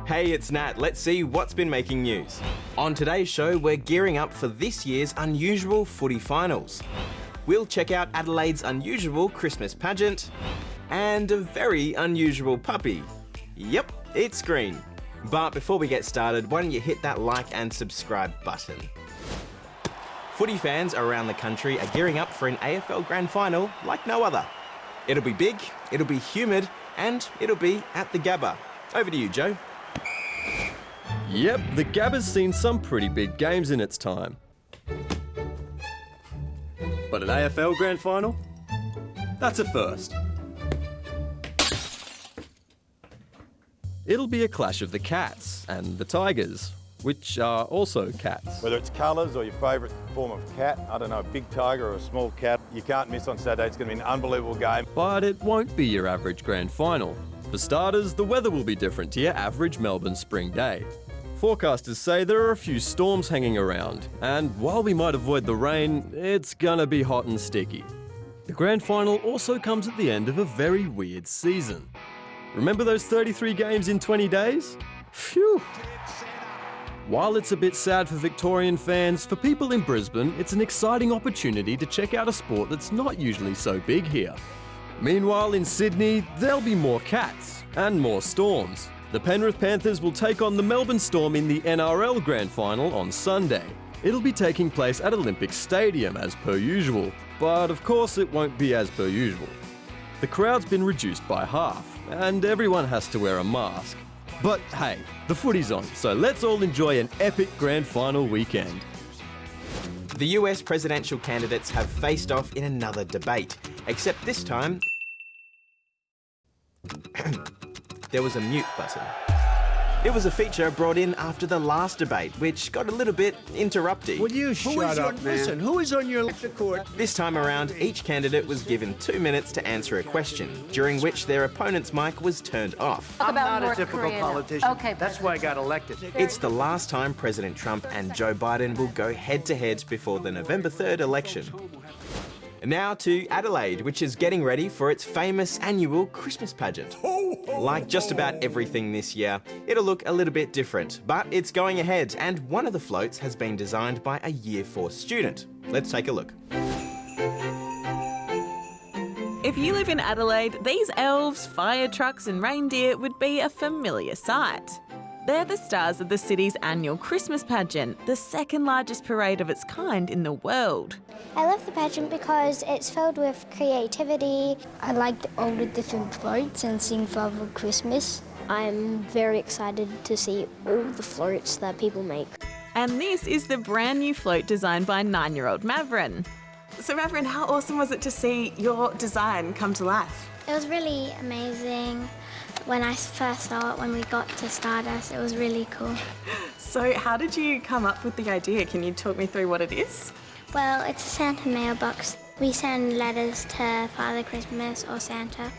Hey, it's Nat. Let's see what's been making news. On today's show, we're gearing up for this year's unusual footy finals. We'll check out Adelaide's unusual Christmas pageant and a very unusual puppy. Yep, it's green. But before we get started, why don't you hit that like and subscribe button. Footy fans around the country are gearing up for an AFL Grand Final like no other. It'll be big, it'll be humid, and it'll be at the Gabba. Over to you, Joe. Yep, the Gabba's seen some pretty big games in its time. But an AFL Grand Final? That's a first. It'll be a clash of the Cats and the Tigers, which are also cats. Whether it's colours or your favourite form of cat, I don't know, a big tiger or a small cat, you can't miss on Saturday. It's going to be an unbelievable game. But it won't be your average Grand Final. For starters, the weather will be different to your average Melbourne spring day. Forecasters say there are a few storms hanging around, and while we might avoid the rain, it's gonna be hot and sticky. The Grand Final also comes at the end of a very weird season. Remember those 33 games in 20 days? Phew! While it's a bit sad for Victorian fans, for people in Brisbane, it's an exciting opportunity to check out a sport that's not usually so big here. Meanwhile, in Sydney, there'll be more cats and more storms. The Penrith Panthers will take on the Melbourne Storm in the NRL Grand Final on Sunday. It'll be taking place at Olympic Stadium as per usual, but of course it won't be as per usual. The crowd's been reduced by half, and everyone has to wear a mask. But hey, the footy's on, so let's all enjoy an epic Grand Final weekend. The US presidential candidates have faced off in another debate, except this time there was a mute button. It was a feature brought in after the last debate, which got a little bit interrupty. Will you shut up, man? Listen, who is on your lecture court? This time around, each candidate was given 2 minutes to answer a question, during which their opponent's mic was turned off. I'm not a typical politician. Okay, that's why I got elected. It's the last time President Trump and Joe Biden will go head-to-head before the November 3rd election. Now to Adelaide, which is getting ready for its famous annual Christmas pageant. Like just about everything this year, it'll look a little bit different, but it's going ahead, and one of the floats has been designed by a Year 4 student. Let's take a look. If you live in Adelaide, these elves, fire trucks and reindeer would be a familiar sight. They're the stars of the city's annual Christmas pageant, the second largest parade of its kind in the world. I love the pageant because it's filled with creativity. I liked all the different floats and seeing Father Christmas. I'm very excited to see all the floats that people make. And this is the brand new float designed by 9-year-old Mavrin. So Mavrin, how awesome was it to see your design come to life? It was really amazing. When I first saw it, when we got to Stardust, it was really cool. So how did you come up with the idea? Can you talk me through what it is? Well, it's a Santa mailbox. We send letters to Father Christmas or Santa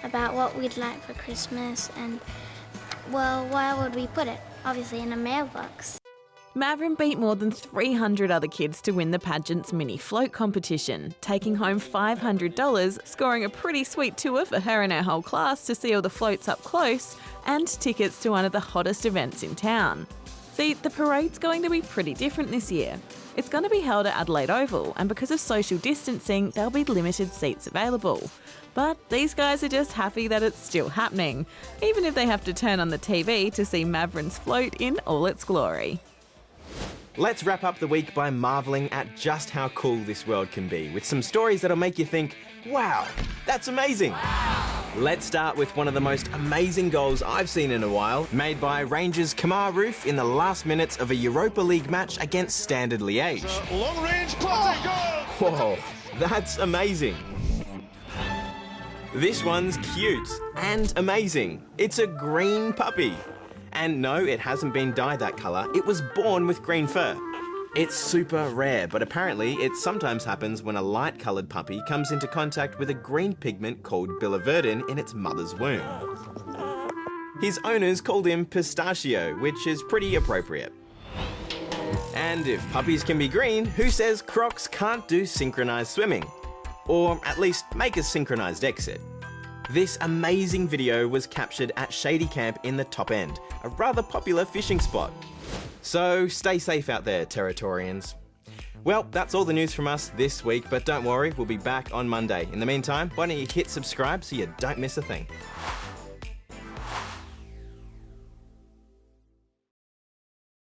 about what we'd like for Christmas and, well, where would we put it? Obviously in a mailbox. Mavrin beat more than 300 other kids to win the pageant's mini float competition, taking home $500, scoring a pretty sweet tour for her and her whole class to see all the floats up close, and tickets to one of the hottest events in town. See, the parade's going to be pretty different this year. It's going to be held at Adelaide Oval, and because of social distancing, there'll be limited seats available. But these guys are just happy that it's still happening, even if they have to turn on the TV to see Mavrin's float in all its glory. Let's wrap up the week by marvelling at just how cool this world can be, with some stories that'll make you think, wow, that's amazing. Let's start with one of the most amazing goals I've seen in a while, made by Rangers' Kamar Roof in the last minutes of a Europa League match against Standard Liège. Long-range classic goal! Whoa, that's amazing. This one's cute and amazing. It's a green puppy. And no, it hasn't been dyed that colour, it was born with green fur. It's super rare, but apparently it sometimes happens when a light-coloured puppy comes into contact with a green pigment called biliverdin in its mother's womb. His owners called him Pistachio, which is pretty appropriate. And if puppies can be green, who says Crocs can't do synchronised swimming? Or at least make a synchronised exit. This amazing video was captured at Shady Camp in the Top End, a rather popular fishing spot. So stay safe out there, Territorians. Well, that's all the news from us this week, but don't worry, we'll be back on Monday. In the meantime, why don't you hit subscribe so you don't miss a thing.